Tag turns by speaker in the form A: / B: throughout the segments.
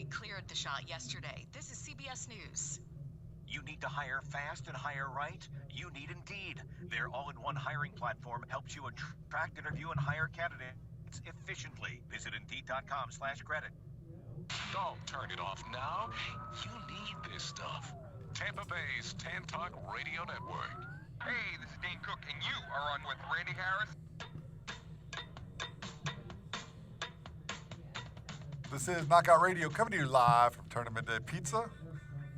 A: Reed cleared the shot yesterday. This is CBS News.
B: You need to hire fast and hire right? You need Indeed. Their all-in-one hiring platform helps you attract, interview, and hire candidates efficiently. Visit Indeed.com/credit.
C: Don't turn it off now. You need this stuff. Tampa Bay's Tan Talk Radio Network.
D: Hey, this is Dane Cook, and you are on with Randy Harris.
E: This is Knockout Radio coming to you live from Tournament Day Pizza.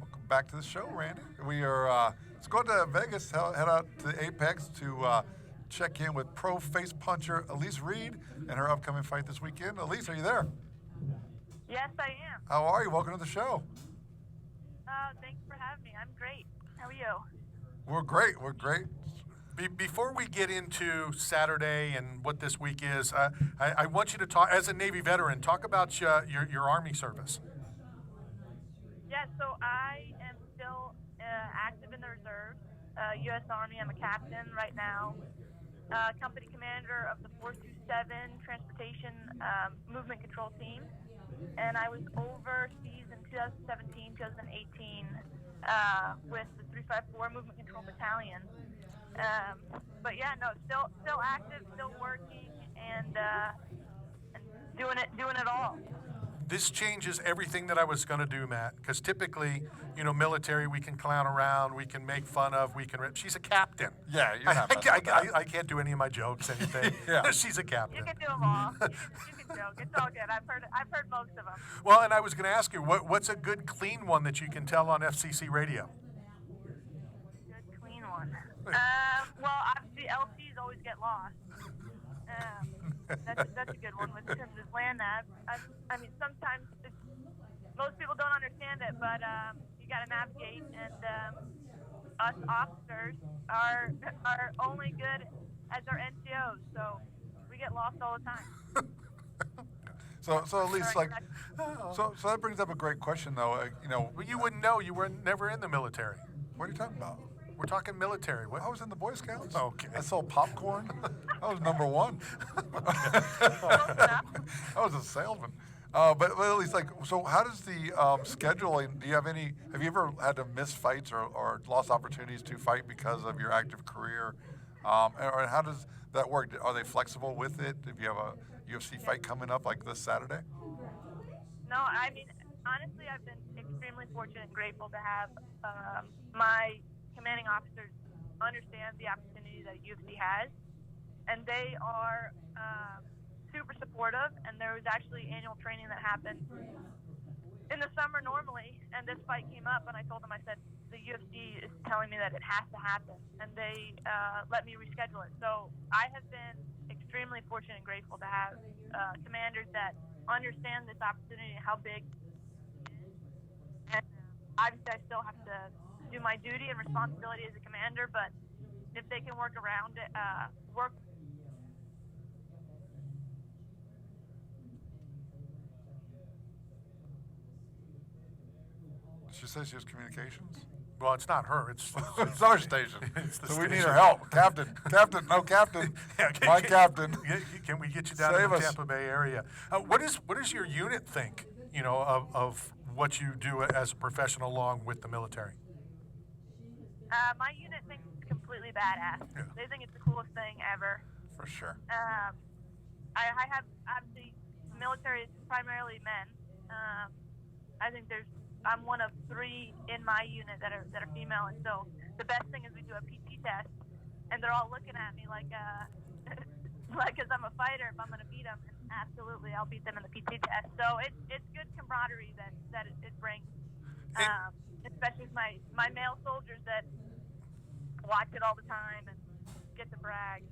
E: Welcome back to the show, Randy. We are, let's go to Vegas, head out to Apex to check in with pro face puncher Elise Reed and her upcoming fight this weekend. Elise, are you there?
F: Yes, I am.
E: How are you? Welcome to the show.
F: Thanks for having me. I'm great. How are you?
E: We're great. We're great.
G: Before we get into Saturday and what this week is, I want you to talk, as a Navy veteran, talk about your Army service.
F: Yeah, so I am still active in the reserves, U.S. Army. I'm a captain right now, company commander of the 427 Transportation Movement Control Team. And I was overseas in 2017, 2018 with the 354 Movement Control Battalion. But yeah, no, still active, still working, and doing it all.
G: This changes everything that I was going to do, Matt, because typically, military, we can clown around, we can make fun of, we can rip. She's a captain.
E: Yeah, you're not messing with that.
G: I can't do any of my jokes, anything.
E: Yeah.
G: She's a captain.
F: You can do them all. You can joke. It's all good. I've heard most of them.
G: Well, and I was going to ask you, what's a good clean one that you can tell on FCC radio?
F: Good clean one. Well, obviously LCs always get lost. That's a good one with terms of land nav. I mean, sometimes most people don't understand it, but you got to navigate, and us officers are only good as our NCOs, so we get lost all the time.
E: So at least so that brings up a great question though.
G: Well, you wouldn't know. You were never in the military.
E: What are you talking about?
G: We're talking military. What?
E: I was in the Boy Scouts.
G: Okay.
E: I sold popcorn. I was number one. I was a salesman. But at least so how does the scheduling, have you ever had to miss fights or lost opportunities to fight because of your active career? Or how does that work? Are they flexible with it? If you have a UFC fight coming up like this Saturday?
F: No, I mean, honestly, I've been extremely fortunate and grateful to have my commanding officers understand the opportunity that UFC has, and they are super supportive. And there was actually annual training that happened in the summer normally, and this fight came up, and I told them, I said, the UFC is telling me that it has to happen, and they let me reschedule it. So I have been extremely fortunate and grateful to have commanders that understand this opportunity and how big it is. And obviously I still have to do my duty and responsibility as a commander, but if they can work around it,
E: She says she has communications.
G: Well, it's not her. It's
E: our station.
G: It's the
E: so
G: station.
E: We need her help. Captain, no captain. My captain.
G: Can we get you down
E: Save
G: to the
E: us.
G: Tampa Bay area? What does your unit think, of what you do as a professional along with the military?
F: My unit thinks it's completely badass.
G: Yeah.
F: They think it's the coolest thing ever.
E: For sure.
F: I have, obviously, the military is primarily men. I think I'm one of 3 in my unit that are female, and so the best thing is we do a PT test, and they're all looking at me like because I'm a fighter, if I'm going to beat them, and absolutely, I'll beat them in the PT test. So it's good camaraderie that it brings, especially with my male soldiers that watch it all the time and get to brag.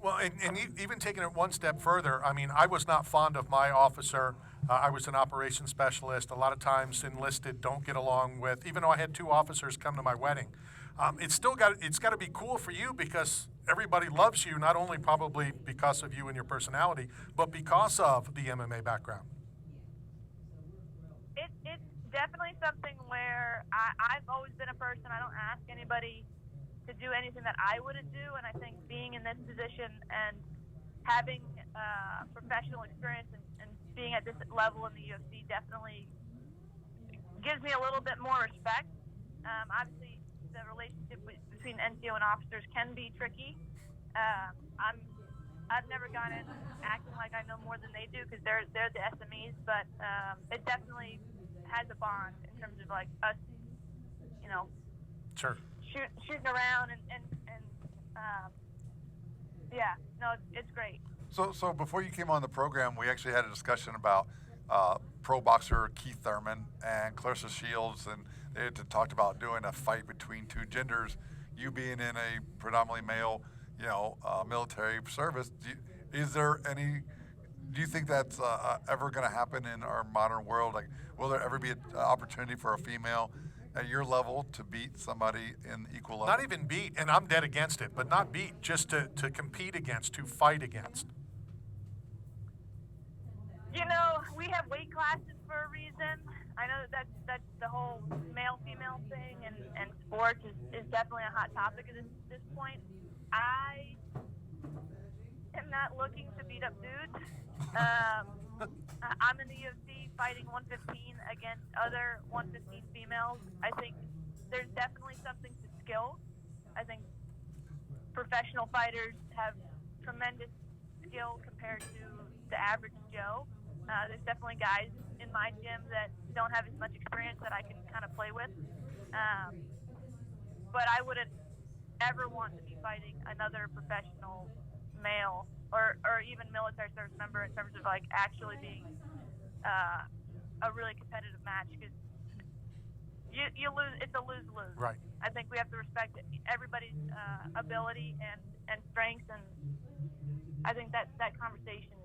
G: Well, and even taking it one step further, I mean, I was not fond of my officer. I was an operations specialist. A lot of times enlisted don't get along with, even though I had 2 officers come to my wedding. It's got to be cool for you because everybody loves you, not only probably because of you and your personality, but because of the MMA background.
F: It's definitely something where I've always been a person, I don't ask anybody to do anything that I wouldn't do, and I think being in this position and having professional experience and being at this level in the UFC definitely gives me a little bit more respect. Obviously, the relationship between NCO and officers can be tricky. I've never gone in acting like I know more than they do because they're the SMEs, but it definitely has a bond in terms of like us,
G: Sure.
F: shooting around and yeah, no, it's great.
E: So before you came on the program, we actually had a discussion about pro boxer Keith Thurman and Clarissa Shields, and they had talked about doing a fight between two genders. You being in a predominantly male, military service, do you think that's ever going to happen in our modern world? Like, will there ever be an opportunity for a female at your level to beat somebody in equal level?
G: Not even beat, and I'm dead against it, but not beat, just to compete against, to fight against.
F: We have weight classes for a reason. I know that's the whole male-female thing, and sports is definitely a hot topic at this point. I am not looking to beat up dudes. I'm in the UFC fighting 115 against other 115 females. I think there's definitely something to skill. I think professional fighters have tremendous skill compared to the average Joe. There's definitely guys in my gym that don't have as much experience that I can kind of play with. But I wouldn't ever want to be fighting another professional male or even military service member in terms of like actually being a really competitive match, because you lose. It's a lose-lose.
G: Right.
F: I think we have to respect everybody's ability and strengths, and I think that conversation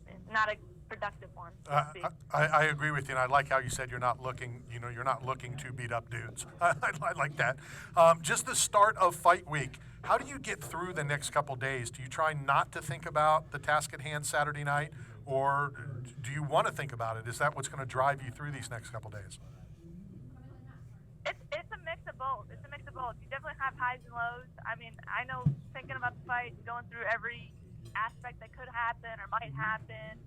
F: is not a productive one. So to speak.
G: I agree with you, and I like how you said you're not looking to beat up dudes. I like that. Just the start of fight week. How do you get through the next couple days? Do you try not to think about the task at hand Saturday night, or do you want to think about it? Is that what's going to drive you through these next couple days?
F: It's a mix of both. You definitely have highs and lows. I mean, I know thinking about the fight, going through every aspect that could happen or might happen,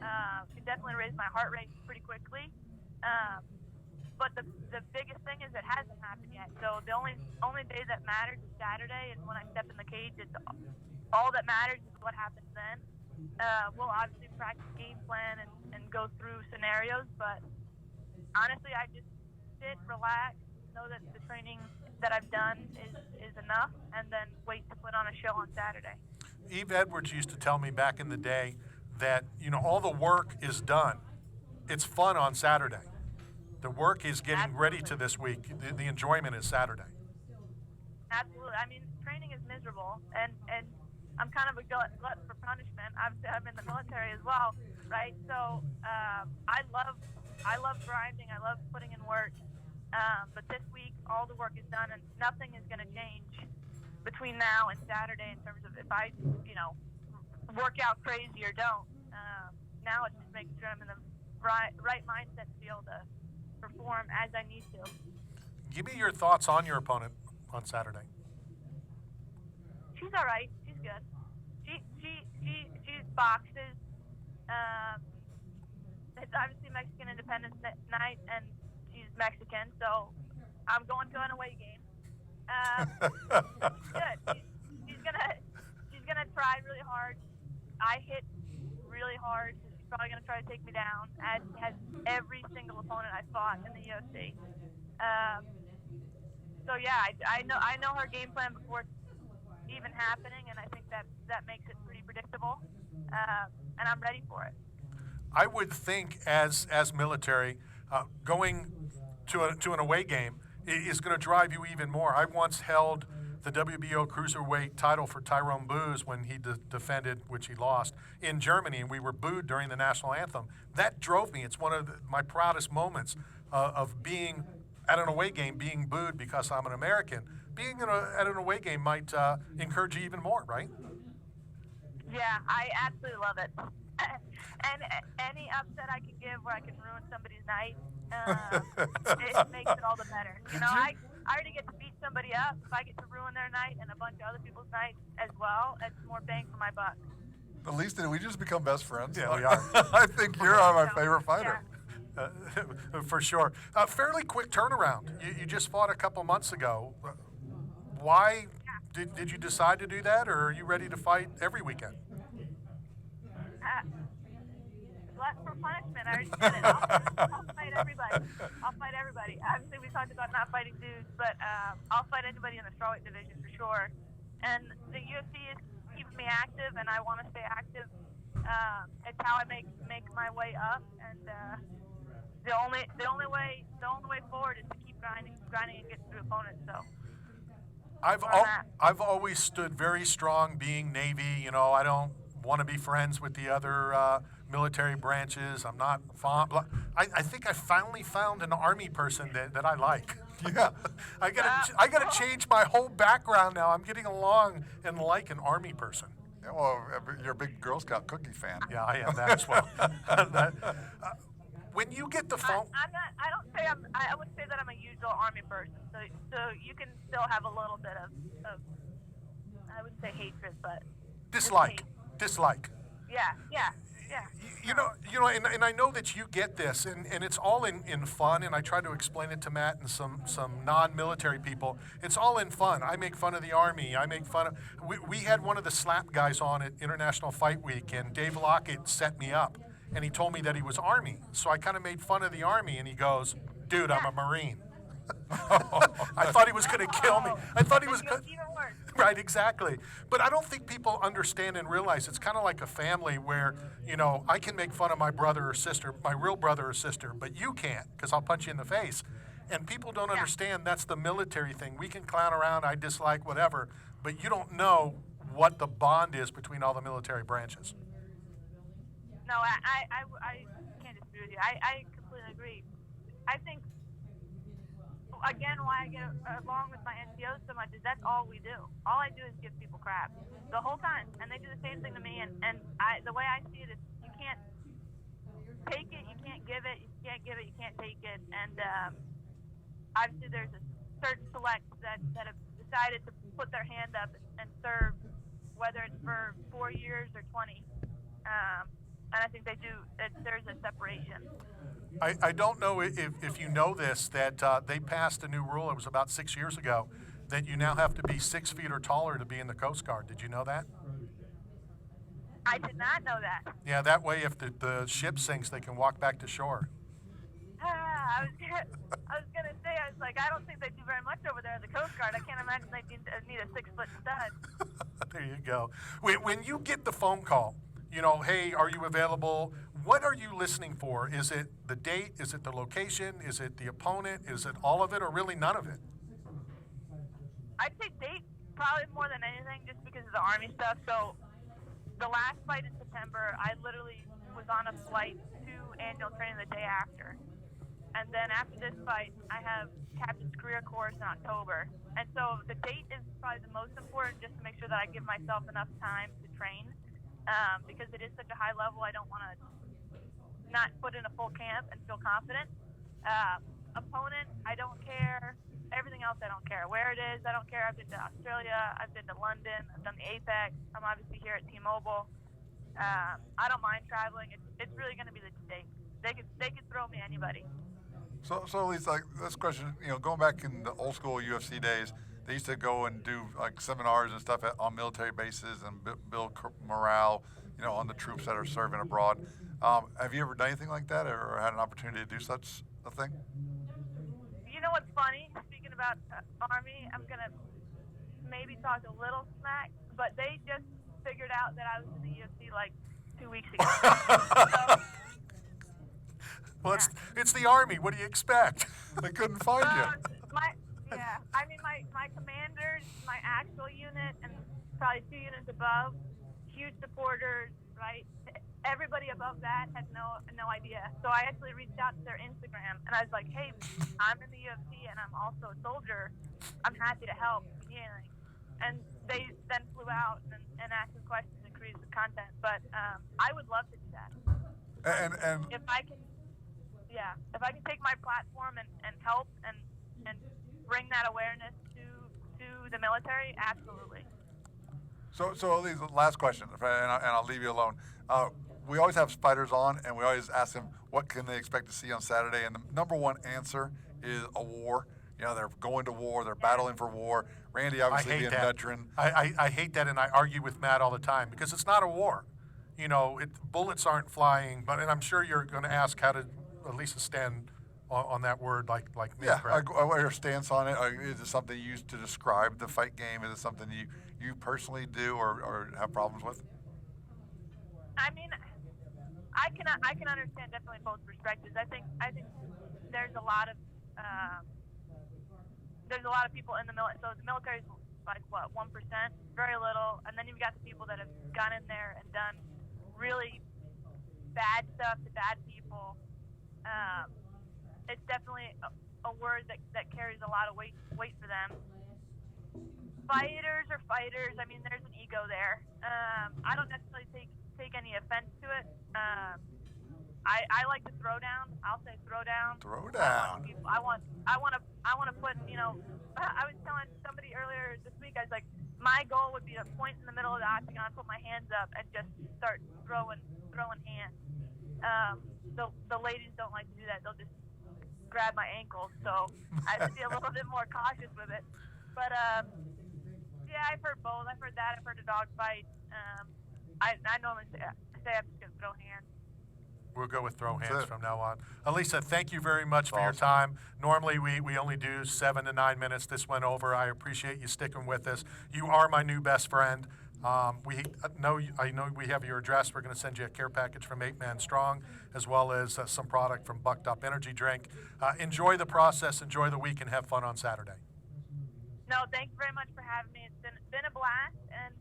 F: can definitely raise my heart rate pretty quickly. But the biggest thing is it hasn't happened yet. So the only day that matters is Saturday, and when I step in the cage, it's all that matters is what happens then. We'll obviously practice game plan and go through scenarios, but honestly, I just sit, relax, know that the training that I've done is enough, and then wait to put on a show on Saturday.
G: Eve Edwards used to tell me back in the day that, all the work is done. It's fun on Saturday. The work is getting ready to this week. The enjoyment is Saturday.
F: Absolutely. I mean, training is miserable, and I'm kind of a glutton for punishment. I'm in the military as well, right? So I love grinding. I love putting in work. But this week, all the work is done, and nothing is going to change between now and Saturday in terms of if I, work out crazy or don't. Now it's just making sure I'm in the right mindset to be able to perform as I need to.
G: Give me your thoughts on your opponent on Saturday.
F: She's all right. She's good. She boxes. It's obviously Mexican Independence Night, and she's Mexican, so I'm going to an away game. Good. She's gonna try really hard. I hit really hard, so she's probably gonna try to take me down, as has every single opponent I fought in the UFC. So yeah, I know her game plan before it's even happening, and I think that makes it pretty predictable. And I'm ready for it.
G: I would think as military, going to an away game is going to drive you even more. I once held the WBO cruiserweight title for Tyrone Booz when he defended, which he lost, in Germany, and we were booed during the national anthem. That drove me. It's one of my proudest moments of being at an away game, being booed because I'm an American. Being at an away game might encourage you even more, right?
F: Yeah, I absolutely love it. And any upset I can give where I can ruin somebody's night, it makes it all the better. I already get to beat somebody up. If I get to ruin their night and a bunch of other people's nights as well, it's more bang for my buck.
E: At least did we just become best friends?
G: Yeah, we are.
E: I think you're my favorite fighter.
G: For sure. Fairly quick turnaround. You just fought a couple months ago. Why did you decide to do that, or are you ready to fight every weekend?
F: Less for punishment. I already said it. I'll fight everybody. Obviously, we talked about not fighting dudes, but I'll fight anybody in the strawweight division for sure. And the UFC is keeping me active, and I want to stay active. It's how I make my way up, and the only way forward is to keep grinding and get through opponents. So.
G: I've always stood very strong being Navy. You know, I don't want to be friends with the other military branches. I'm not fond. I think I finally found an Army person that I like.
E: Yeah.
G: I gotta change my whole background now. I'm getting along and like an Army person.
E: Yeah, well, you're a big Girl Scout cookie fan.
G: Yeah, I am that as well. When you get the phone,
F: I wouldn't say that I'm a usual Army person. So you can still have a little bit of I wouldn't say hatred, but
G: dislike.
F: Yeah.
G: You know, and I know that you get this, and it's all in fun, and I try to explain it to Matt and some non-military people. It's all in fun. I make fun of the Army. I make fun of... We had one of the slap guys on at International Fight Week, and Dave Lockett set me up, and he told me that he was Army. So I kind of made fun of the Army, and he goes, dude, I'm a Marine. I thought he was going to kill me. I thought he was going to... Right, exactly. But I don't think people understand and realize it's kind of like a family where, you know, I can make fun of my brother or sister, my real brother or sister, but you can't because I'll punch you in the face. And people don't understand that's the military thing. We can clown around, I dislike, whatever, but you don't know what the bond is between all the military branches.
F: No, I can't disagree with you. I completely agree. I think, again, why I get along with my NCOs so much is that's all we do. All I do is give people crap the whole time, and they do the same thing to me. And the way I see it is, you can't take it, you can't give it, you can't give it, you can't take it. And obviously, there's a certain select that have decided to put their hand up and serve, whether it's for 4 years or 20. And I think they do. There's a separation.
G: I don't know if you know this, that they passed a new rule, it was about 6 years ago, that you now have to be 6 feet or taller to be in the Coast Guard. Did you know that?
F: I did not know that.
G: Yeah, that way if the ship sinks, they can walk back to shore.
F: I was gonna say, I was like, I don't think they do very much over there in the Coast Guard. I can't imagine they need a 6-foot stud.
G: There you go. When you get the phone call, you know, hey, are you available? What are you listening for? Is it the date? Is it the location? Is it the opponent? Is it all of it, or really none of it?
F: I'd say date probably more than anything, just because of the Army stuff. So the last fight in September, I literally was on a flight to annual training the day after. And then after this fight, I have Captain's Career Course in October. And so the date is probably the most important, just to make sure that I give myself enough time to train. Because it is such a high level, I don't want to not put in a full camp and feel confident. Opponent, I don't care. Everything else, I don't care. Where it is, I don't care. I've been to Australia. I've been to London. I've done the Apex. I'm obviously here at T-Mobile. I don't mind traveling. It's really going to be the date. They could throw me anybody.
E: So Elise, like this question, you know, going back in the old school UFC days, they used to go and do like seminars and stuff on military bases and build morale, you know, on the troops that are serving abroad. Have you ever done anything like that, or had an opportunity to do such a thing?
F: You know what's funny? Speaking about Army, I'm gonna maybe talk a little smack, but they just figured out that I was in the UFC like 2 weeks ago.
G: Well, it's the Army. What do you expect?
E: They couldn't find you.
F: I mean, my commanders, my actual unit, and probably 2 units above, huge supporters, right? Everybody above that had no idea. So I actually reached out to their Instagram, and I was like, hey, I'm in the UFC, and I'm also a soldier. I'm happy to help. And they then flew out and asked some questions and created some content. But I would love to do that.
E: And
F: if I can take my platform and help and bring that awareness to the military, absolutely.
E: So Elise, last question, and I'll leave you alone. we always have fighters on, and we always ask them what can they expect to see on Saturday. And the number one answer is a war. You know, they're going to war. They're battling for war. Randy, obviously, being a veteran.
G: I hate that, and I argue with Matt all the time because it's not a war. You know, bullets aren't flying, and I'm sure you're going to ask how to Elise stand on that word like me.
E: Yeah,
G: correct?
E: your stance on it. Is it something you use to describe the fight game? Is it something you personally do or have problems with?
F: I mean, I can understand definitely both perspectives. I think there's a lot of people in the military. So the military is like what, 1%, very little, and then you've got the people that have gone in there and done really bad stuff to bad people. It's definitely a word that carries a lot of weight for them. Fighters are fighters. I mean, there's an ego there. I don't necessarily take any offense to it. I like to throw down. I'll say throw down.
E: Throw down.
F: I want to put, you know, I was telling somebody earlier this week, I was like, my goal would be to point in the middle of the octagon, put my hands up, and just start throwing hands. The ladies don't like to do that. They'll just grab my ankles, so I have to be a little bit more cautious with it. But yeah, I've heard both. I've heard that. I've heard a dogfight. I normally say I'm just gonna throw hands.
G: We'll go with throw hands from now on. Elise, thank you very much for your
E: Awesome.
G: time. Normally, we only do 7 to 9 minutes. This went over. I appreciate you sticking with us. You are my new best friend. I know we have your address. We're going to send you a care package from 8 Man Strong, as well as some product from Bucked Up Energy Drink. Enjoy the process, enjoy the week, and have fun on Saturday.
F: No, thank you very much for having me. It's been a blast, and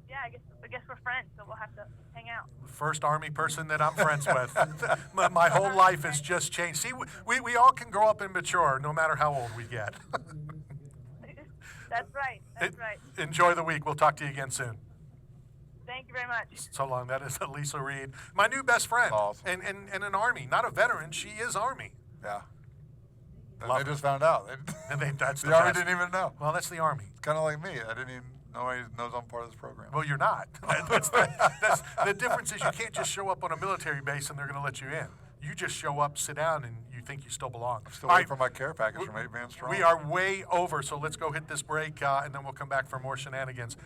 F: yeah, I guess we're friends, so we'll have to hang out.
G: First Army person that I'm friends with. My whole life has just changed. See, we all can grow up and mature no matter how old we get.
F: That's right. That's right.
G: Enjoy the week. We'll talk to you again soon.
F: Thank you very much.
G: So long. That is Elise Reed, my new best friend,
E: Awesome.
G: and an Army, not a veteran. She is Army.
E: Yeah. And
G: Love
E: they
G: it.
E: just found out.
G: And that's
E: The Army
G: best.
E: didn't even know.
G: Well, that's the Army.
E: It's kind of like me. I didn't even know he knows I'm part of this program.
G: Well, you're not. That's the difference is you can't just show up on a military base and they're going to let you in. You just show up, sit down, and you think you still belong.
E: I'm still
G: All
E: waiting
G: right,
E: for my care package from 8 Man Strong.
G: we are way over, so let's go hit this break, and then we'll come back for more shenanigans.